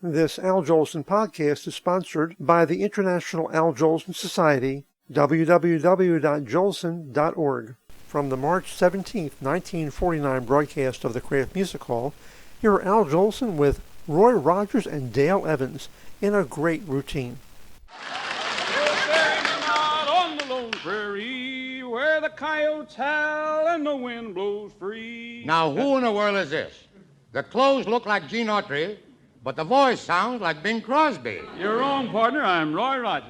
This Al Jolson podcast is sponsored by the International Al Jolson Society, www.jolson.org. From the March 17, 1949 broadcast of the Kraft Music Hall, here are Al Jolson with Roy Rogers and Dale Evans in a great routine. Out on the lone prairie where the coyotes howl and the wind blows free. Now, who in the world is this? The clothes look like Gene Autry, but the voice sounds like Bing Crosby. You're wrong, partner. I'm Roy Rogers.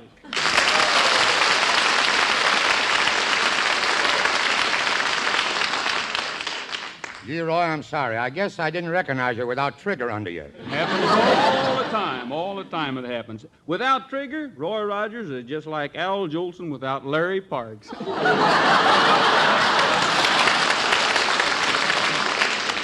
Gee, Roy, I'm sorry. I guess I didn't recognize you without Trigger under you. Happens all the time it happens. Without Trigger, Roy Rogers is just like Al Jolson without Larry Parks.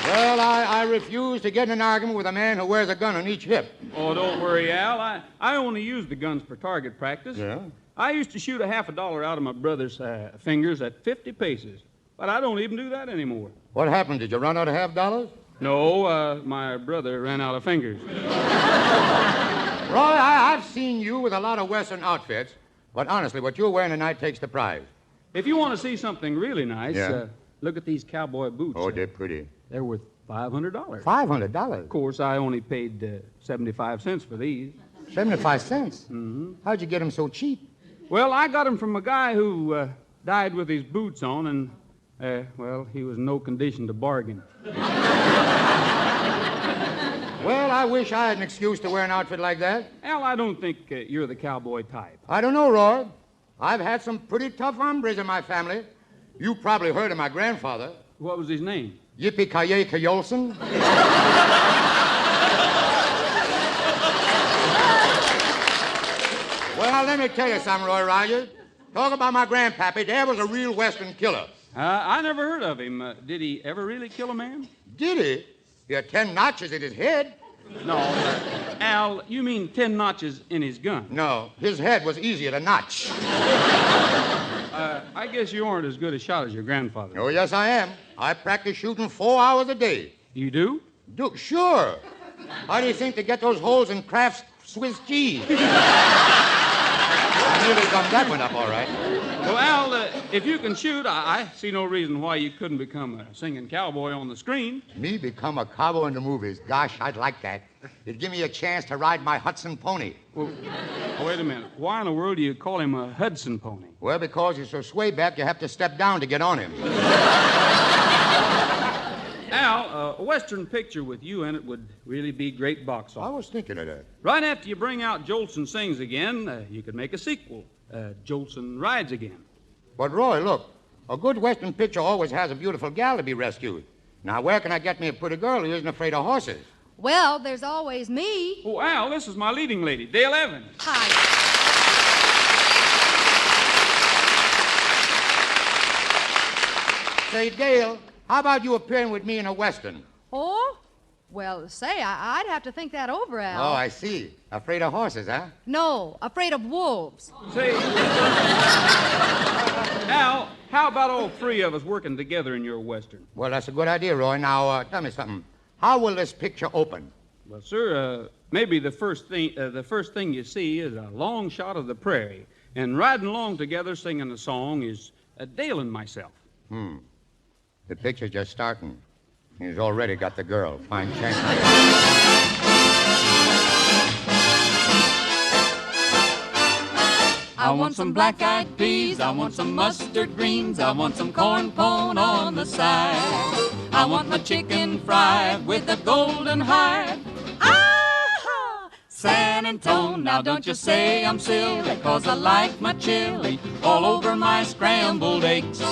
Well, I refuse to get in an argument with a man who wears a gun on each hip. Oh, don't worry, Al. I only use the guns for target practice. Yeah? I used to shoot $50 out of my brother's fingers at 50 paces, but I don't even do that anymore. What happened? Did you run out of $50? No, my brother ran out of fingers. Roy, I've seen you with a lot of Western outfits, but honestly, what you're wearing tonight takes the prize. If you want to see something really nice, look at these cowboy boots. Oh, they're pretty. They're worth $500. $500? Of course, I only paid 75 cents for these. 75 cents? Mm-hmm. How'd you get them so cheap? Well, I got them from a guy who died with his boots on, and, he was in no condition to bargain. Well, I wish I had an excuse to wear an outfit like that. Al, I don't think you're the cowboy type. I don't know, Roy. I've had some pretty tough hombres in my family. You probably heard of my grandfather. What was his name? Yippee-ki-yay Jolson. Well, let me tell you something, Roy Rogers. Talk about my grandpappy. Dad was a real Western killer. I never heard of him. Did he ever really kill a man? Did he? He had 10 notches in his head. No, Al, you mean 10 notches in his gun? No, his head was easier to notch. I guess you aren't as good a shot as your grandfather. Oh, yes, I am. I practice shooting 4 hours a day. You do? Sure. How do you think to get those holes in Kraft's Swiss cheese? I nearly gummed that one up all right. Well, Al, if you can shoot, I see no reason why you couldn't become a singing cowboy on the screen. Me become a cowboy in the movies? Gosh, I'd like that. It'd give me a chance to ride my Hudson pony. Well, wait a minute. Why in the world do you call him a Hudson pony? Well, because he's so sway back, you have to step down to get on him. Al, a Western picture with you in it would really be great box office. I was thinking of that. Right after you bring out Jolson Sings Again, you could make a sequel, Jolson Rides Again. But, Roy, look, a good Western picture always has a beautiful gal to be rescued. Now, where can I get me a pretty girl who isn't afraid of horses? Well, there's always me. Oh, Al, this is my leading lady, Dale Evans. Hi. Say, Dale, how about you appearing with me in a Western? Oh? Well, say, I'd have to think that over, Al. Oh, I see. Afraid of horses, huh? No, afraid of wolves. Say, Al, how about all three of us working together in your Western? Well, that's a good idea, Roy. Now, tell me something. How will this picture open? Well, sir, maybe the first thing you see is a long shot of the prairie, and riding along together singing the song is Dale and myself. The picture's just starting. He's already got the girl. Fine chance. I want some black-eyed peas, I want some mustard greens, I want some corn pone on the side. I want my chicken fried with a golden hide. Ah! San Antone, now don't you say I'm silly, 'cause I like my chili all over my scrambled eggs.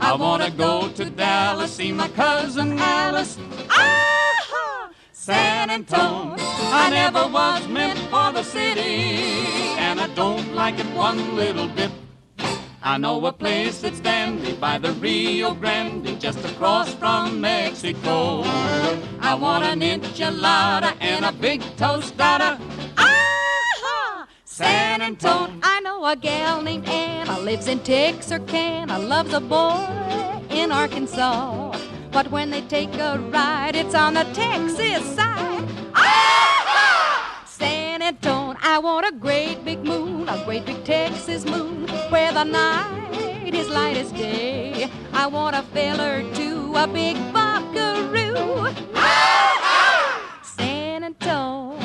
I want to go to Dallas, see my cousin Alice. Ah! San Antone, I never was meant for the city, and I don't like it one little bit. I know a place that's dandy by the Rio Grande, just across from Mexico. I want an enchilada and a big tostada. Ah! San Antone. I know a gal named Anna lives in Texarkana, loves a boy in Arkansas. But when they take a ride, it's on the Texas side. Ah! I want a great big moon, a great big Texas moon, where the night is light as day. I want a feller to a big buckaroo. San Antonio.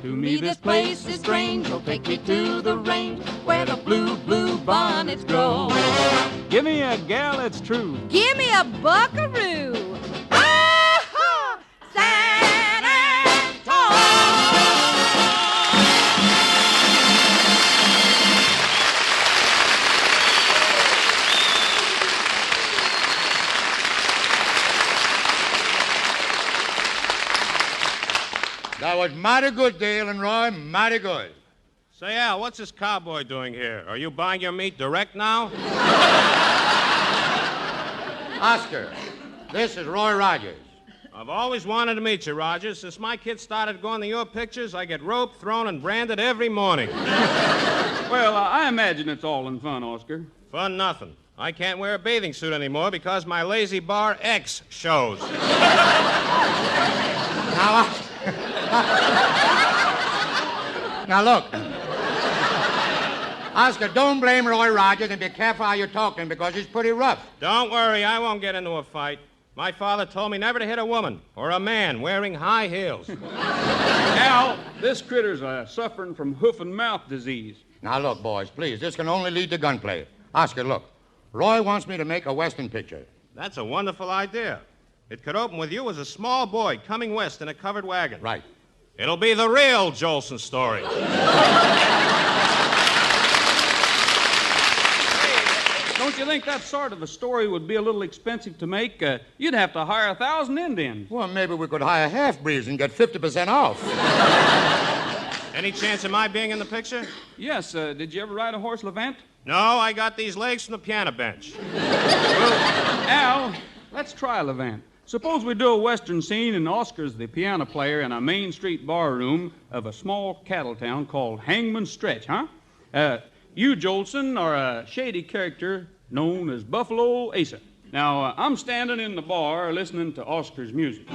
To me this place is strange. You'll take me to the range where the blue, blue bonnets grow. Give me a gal that's true. Give me a buckaroo. Ah-ha! San That was mighty good, Dale and Roy, mighty good. Say, Al, what's this cowboy doing here? Are you buying your meat direct now? Oscar, this is Roy Rogers. I've always wanted to meet you, Rogers. Since my kids started going to your pictures, I get roped, thrown, and branded every morning. Well, I imagine it's all in fun, Oscar. Fun nothing. I can't wear a bathing suit anymore because my Lazy Bar X shows. Now, look. Oscar, don't blame Roy Rogers and be careful how you're talking because he's pretty rough. Don't worry, I won't get into a fight. My father told me never to hit a woman or a man wearing high heels. Al, this critter's suffering from hoof and mouth disease. Now, look, boys, please, this can only lead to gunplay. Oscar, look. Roy wants me to make a Western picture. That's a wonderful idea. It could open with you as a small boy coming west in a covered wagon. Right. It'll be the real Jolson story. Don't you think that sort of a story would be a little expensive to make? You'd have to hire 1,000 Indians. Well, maybe we could hire half-breeds and get 50% off. Any chance of my being in the picture? Yes, did you ever ride a horse, Levant? No, I got these legs from the piano bench. Well, Al, let's try Levant. Suppose we do a Western scene and Oscar's the piano player in a Main Street bar room of a small cattle town called Hangman's Stretch, huh? You, Jolson, are a shady character known as Buffalo Asa. Now, I'm standing in the bar listening to Oscar's music.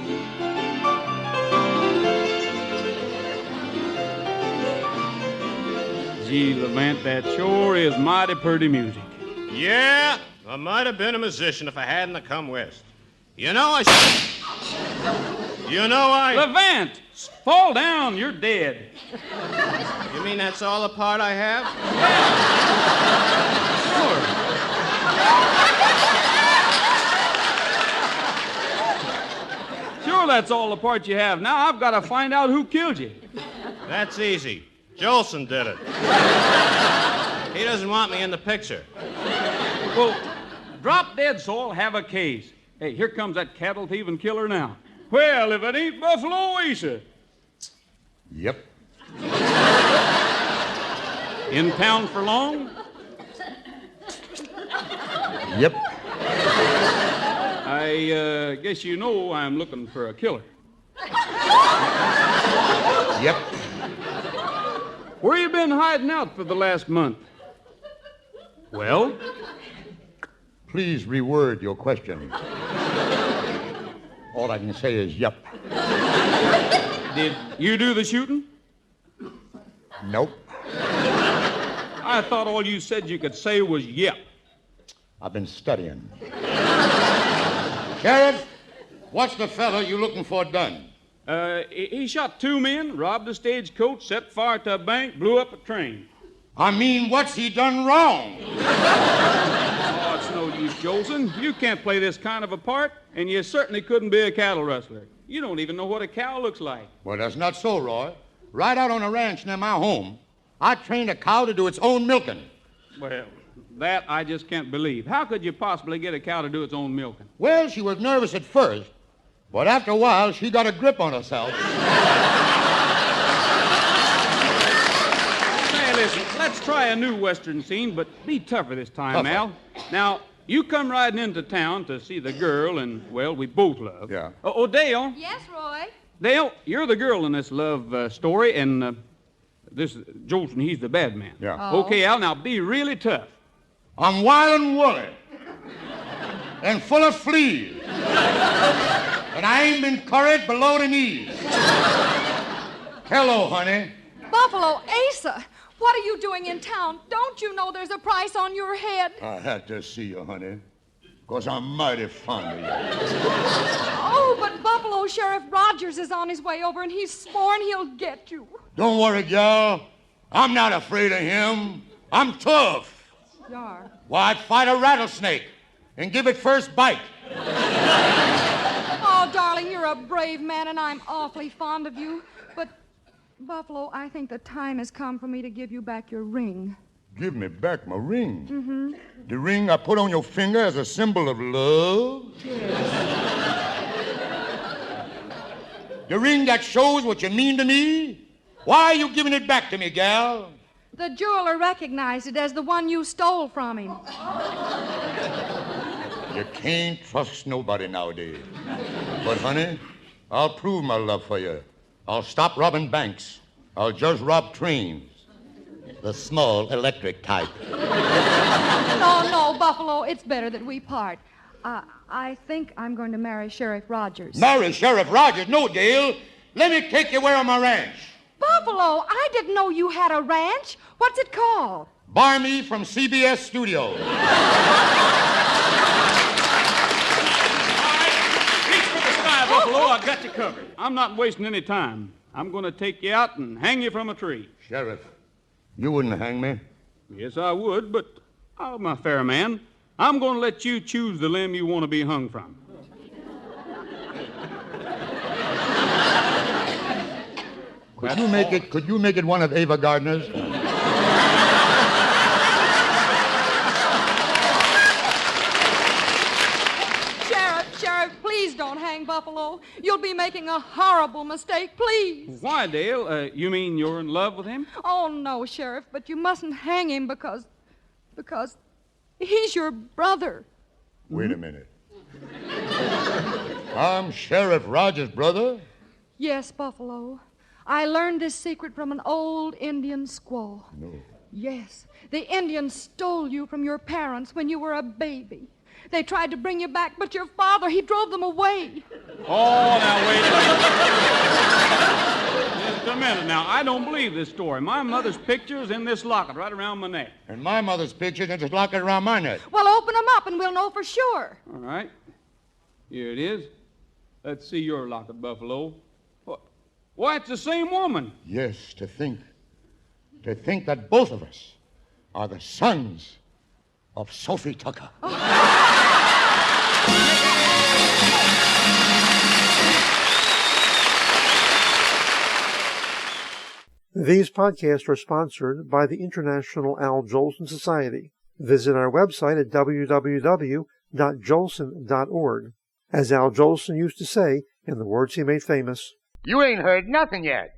Gee, Levant, that sure is mighty pretty music. Yeah, I might have been a musician if I hadn't have come west. Levant, fall down, you're dead. You mean that's all the part I have? Sure. Sure, that's all the part you have. Now I've got to find out who killed you. That's easy. Jolson did it. He doesn't want me in the picture. Well, drop dead, so I'll have a case. Hey, here comes that cattle thieving killer now. Well, if it ain't Buffalo Asa. Yep. In town for long? Yep. I guess you know I'm looking for a killer. Yep. Where you been hiding out for the last month? Well? Please reword your question. All I can say is yep. Did you do the shooting? Nope. I thought all you said you could say was yep. I've been studying. Sheriff, what's the fellow you looking for done? He shot 2 men, robbed a stagecoach, set fire to a bank, blew up a train. I mean, what's he done wrong? Oh, it's no use, Jolson. You can't play this kind of a part, and you certainly couldn't be a cattle rustler. You don't even know what a cow looks like. Well, that's not so, Roy. Right out on a ranch near my home, I trained a cow to do its own milking. Well, that I just can't believe. How could you possibly get a cow to do its own milking? Well, she was nervous at first, but after a while, she got a grip on herself. Hey, listen, let's try a new Western scene, but be tougher this time, Tougher. Al. Now, you come riding into town to see the girl, and, well, we both love. Yeah. Oh, Dale. Yes, Roy? Dale, you're the girl in this love story, and This is Jolson, he's the bad man. Yeah. Oh. Okay, Al, now be really tough. I'm wild and woolly and full of fleas. And I ain't been curried below the knees. Hello, honey. Buffalo Asa, what are you doing in town? Don't you know there's a price on your head? I had to see you, honey, because I'm mighty fond of you. Oh, but Buffalo Sheriff Rogers is on his way over, and he's sworn he'll get you. Don't worry, gal. I'm not afraid of him. I'm tough. You are. Why, I'd fight a rattlesnake and give it first bite. Oh, darling, you're a brave man, and I'm awfully fond of you. But, Buffalo, I think the time has come for me to give you back your ring. Give me back my ring. Mm-hmm. The ring I put on your finger as a symbol of love? Yes. The ring that shows what you mean to me? Why are you giving it back to me, gal? The jeweler recognized it as the one you stole from him. You can't trust nobody nowadays. But, honey, I'll prove my love for you. I'll stop robbing banks. I'll just rob trains. The small electric type. No, Buffalo, it's better that we part. I think I'm going to marry Sheriff Rogers. Marry Sheriff Rogers? No, Dale. Let me take you where on my ranch. Buffalo, I didn't know you had a ranch. What's it called? Barney from CBS Studios. Reach for the sky, Buffalo. I got you covered. I'm not wasting any time. I'm going to take you out and hang you from a tree. Sheriff, you wouldn't hang me. Yes, I would, but I'm a fair man. I'm going to let you choose the limb you want to be hung from. Could you make it one of Ava Gardner's? Sheriff, please don't hang Buffalo. You'll be making a horrible mistake, please. Why, Dale? You mean you're in love with him? Oh, no, Sheriff, but you mustn't hang him because he's your brother. Wait a minute. I'm Sheriff Rogers' brother? Yes, Buffalo. I learned this secret from an old Indian squaw. No. Yes, the Indians stole you from your parents when you were a baby. They tried to bring you back, but your father, he drove them away. Oh, now, wait a minute. Just a minute now. I don't believe this story. My mother's picture's in this locket right around my neck. And my mother's picture's in this locket around my neck. Well, open them up and we'll know for sure. All right. Here it is. Let's see your locket, Buffalo. Why, it's the same woman. Yes, to think that both of us are the sons of Sophie Tucker. These podcasts are sponsored by the International Al Jolson Society. Visit our website at www.jolson.org. As Al Jolson used to say, in the words he made famous, You ain't heard nothing yet.